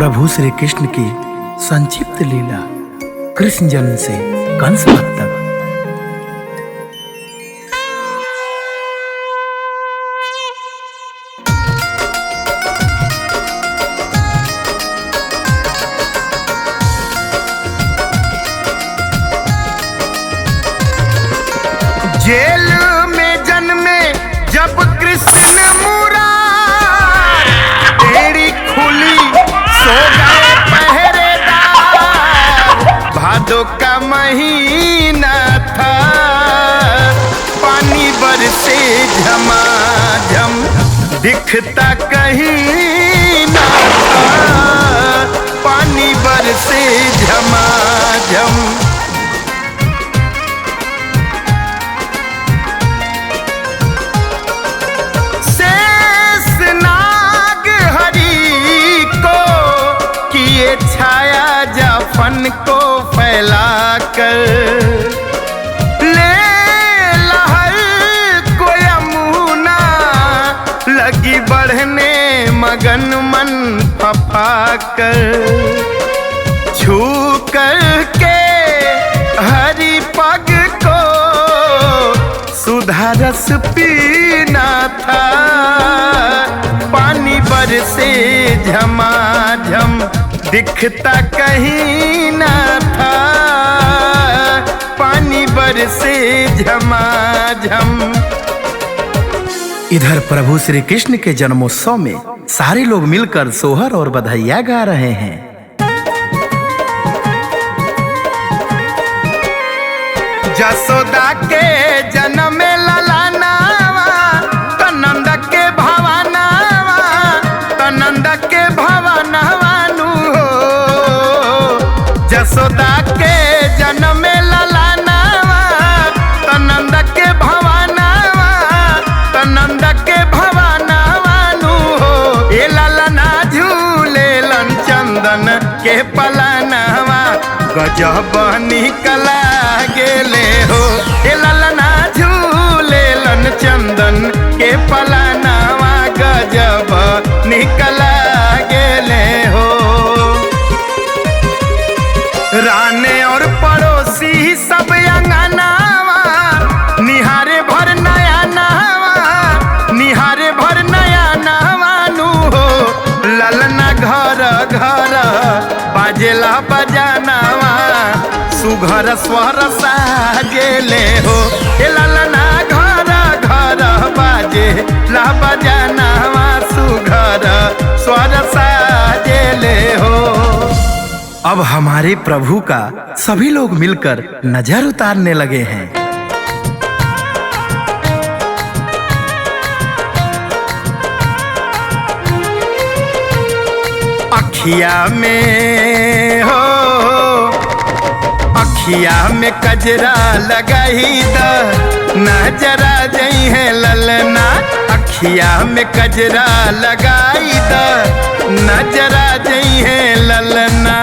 प्रभु श्री कृष्ण की संक्षिप्त लीला कृष्ण जन्म से कंस वध तक। जेल में जन्मे जब कृष्ण मुरार, तेरी खुली सो गए पहरेदार। भादों का महीना था, पानी बरसे झमाझम, दिखता कहीं ना था। पानी बरसे झमाझम, छाया जाफन को फैलाकर, ले लहर को यमुना लगी बढ़ने मगन मन फफाकर। छू कर के हरी पग को सुधा रस पीना था। पानी बरसे झमाझम, दिखता कहीं ना था। पानी बरसे झमाझम। इधर प्रभु श्री कृष्ण के जन्मोत्सव में सारे लोग मिलकर सोहर और बधाइयां गा रहे हैं। जसोदा के जन्म में ललानावा, तो नंद के भवानावा, तो नंद के भवानावा। जसोदा के जन्म में ललानावा, तो नंद के भवानावा, तो नंद के भवानावानु हो। ए ललना झूले लन चंदन के पलानावा, गजब निकला गेले हो। ए ललना झूले लन चंदन के पलानावा, गजब निकला गेले हो। राने और पड़ोसी सब अंगनावा, निहारे भर नया नहवा, निहारे भर नया नहवानु हो। ललना घर घर बाजेला बजानावा, सुघर स्वर साजेले हो। ए ललना घर घर बाजेला बजानावा, सुघर स्वर साजेले हो। अब हमारे प्रभु का सभी लोग मिलकर नजर उतारने लगे हैं। अखिया में हो, अखिया में कजरा लगाई द, नजरा जई है ललना। अखिया में कजरा लगाई द, नजरा जई है ललना।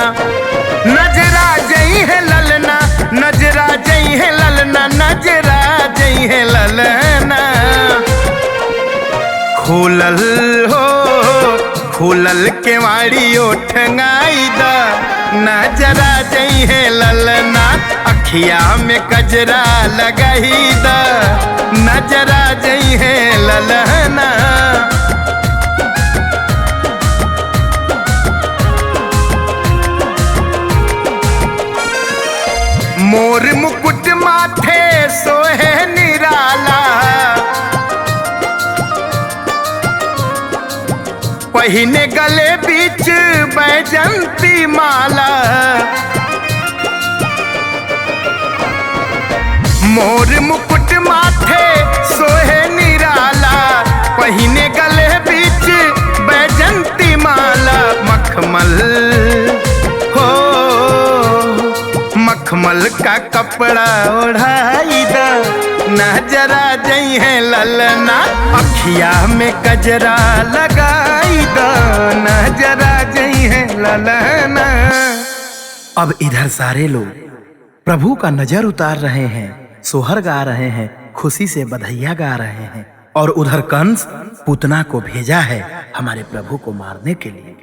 नजरा जई है ललना, नजरा जई है ललना, नजरा जई है ललना। खोलल हो, खोलल केवाड़ी ओठंगाई द, नजरा जई है ललना। अखिया में कजरा लगाई द, नजरा जई है ललना। मोर मुकुट माथे सोहे निराला, पहिने गले बीच बैजंती माला। मोर मुकुट माथे सोहे निराला, पहिने गले बीच बैजंती माला। मखमल हो, मखमल का कपड़ा ओढ़ाई द, नजरा जई है ललना। अखिया में कजरा लगाई द, नजरा जई है ललना। अब इधर सारे लोग प्रभु का नजर उतार रहे हैं, सोहर गा रहे हैं, खुशी से बधाइयां गा रहे हैं। और उधर कंस पूतना को भेजा है हमारे प्रभु को मारने के लिए।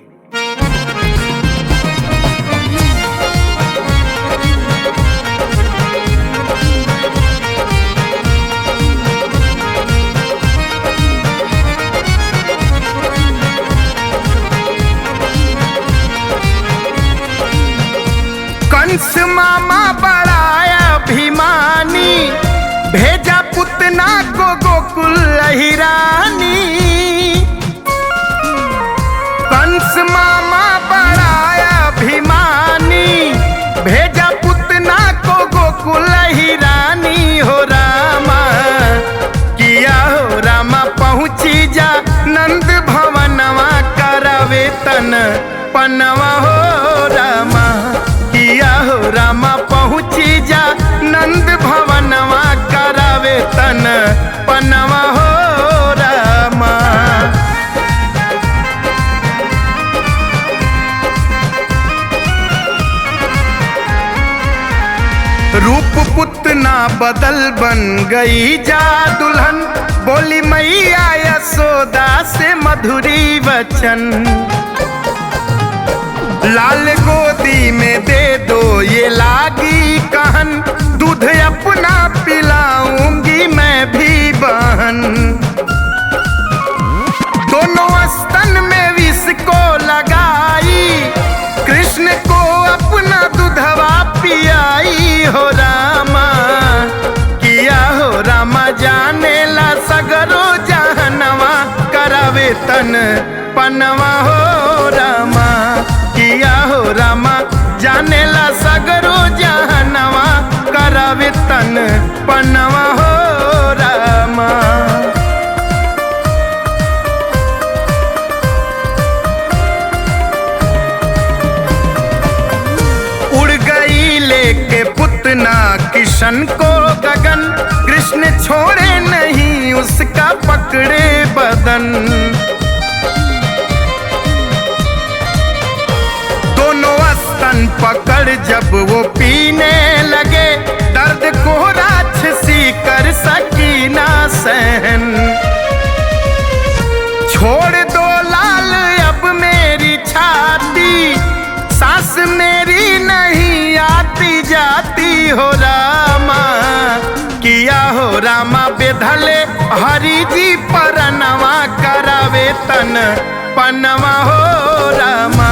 रूप पुतना बदल बन गई जा दुल्हन, बोली मैया यशोदा से मधुरी वचन। लाल गोदी में दे दो ये लागी कहन, दूध अपना पिलाऊंगी मैं भी बहन। दोनों स्तन में विष को लगाई, कृष्ण को अपना दूधवा पियाई हो रामा। किया हो रामा जाने ला सगरो जहनवा, करावे तन पनवा हो रामा। किया हो रामा जाने ला सगरो जहनवा, करावे तन पनवा हो रामा। उड़ गई लेके पुतना किशन को गगन, कृष्ण छोड़े नहीं उसका पकड़े बदन। दोनों स्तन पकड़ जब वो पीने लगे, दर्द को राक्षसी कर सकी ना सहन। छोड़ दो लाल अब मेरी छाती, सांस मेरी नहीं आती जाती हो रामा। किया हो रामा बेधले हरि जी परनवा, करावे तन पनवा हो रामा।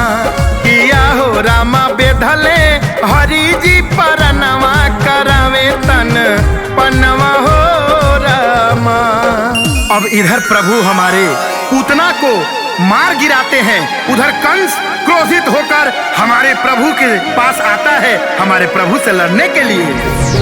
किया हो रामा बेधले हरि जी परनवा, करावे तन पनवा हो रामा। अब इधर प्रभु हमारे पूतना को मार गिराते हैं, उधर कंस क्रोधित होकर हमारे प्रभु के पास आता है हमारे प्रभु से लड़ने के लिए।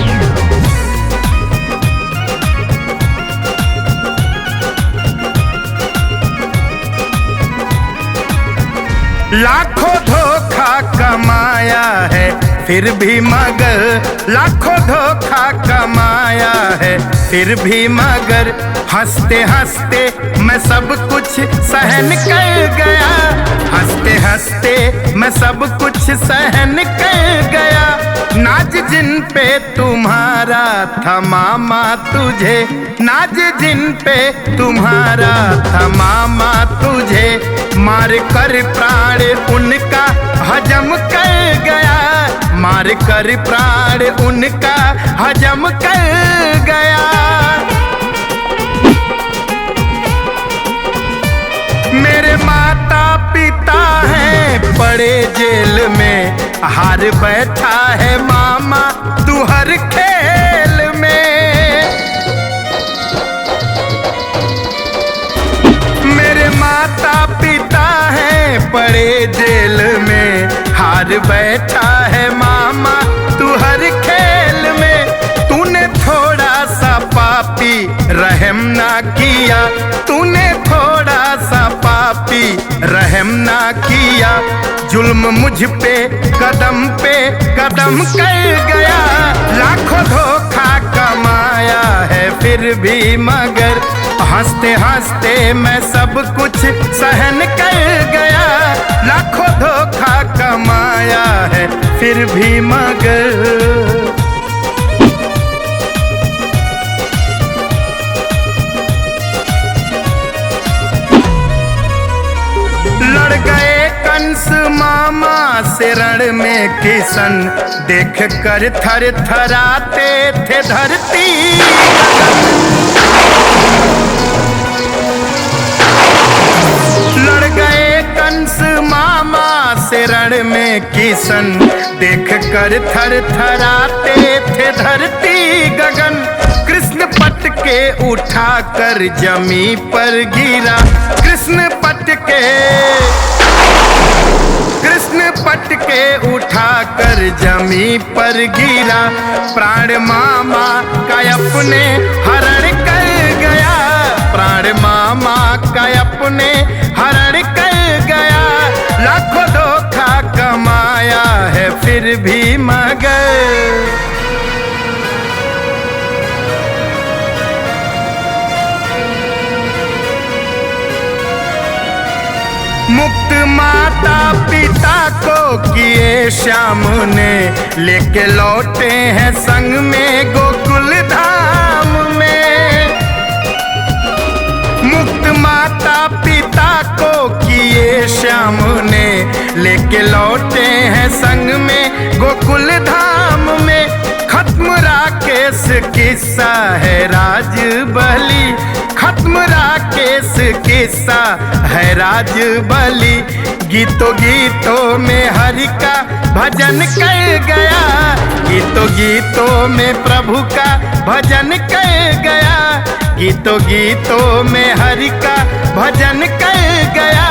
लाखों धोखा कमाया है फिर भी मगर, लाखों धोखा कमाया है फिर भी मगर। हंसते हंसते मैं सब कुछ सहन कर गया, हंसते हंसते मैं सब कुछ सहन कर गया। नाज जिन पे तुम्हारा था मामा तुझे, नाज जिन पे तुम्हारा था मामा तुझे, मार कर प्राण उनका हजम कर गया, मार कर प्राण उनका हजम कर गया। मेरे माता पिता हैं बड़े जेल में, हार बैठा है मामा तू हर खेल में। मेरे माता पिता हैं बड़े जेल में, हार बैठा है मामा तू हर खेल में। तूने थोड़ा सा पापी रहम ना किया, तूने थोड़ा सा पापी रहम ना किया। जुल्म मुझ पे कदम कर गया, लाखों धोखा कमाया है फिर भी मगर। हंसते हंसते मैं सब कुछ सहन कर गया, लाखों धोखा कमाया है फिर भी मगर। लड़ गए कंस मामा से रण में किशन, देख कर थर थराते थे धरती। लड़ गए कंस मामा से रण में किशन, देख कर थर थराते थे धरती गगन। कृष्ण पट के उठा कर जमी पर गिरा, कृष्ण पट के उठा कर जमी पर गिरा। प्राण मामा का अपने हरण कर गया, प्राण मामा का अपने हरण कर गया। लाखों धोखा कमाया है फिर भी मगर। मुक्त माता माता पिता को किए श्याम ने, लेके लौटे हैं संग में गोकुल धाम में। मुक्त माता पिता को किए श्याम ने, लेके लौटे हैं संग में गोकुल धाम में। खत्म राकेश किस्सा है राजबली, खत्म राकेश किस्सा है राजबली। गीतों गीतों में हरि का भजन कर गया, गीतों गीतों में प्रभु का भजन कर गया, गीतों गीतों में हरि का भजन कर गया,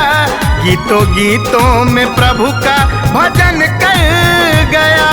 गीतों गीतों में प्रभु का भजन कर गया।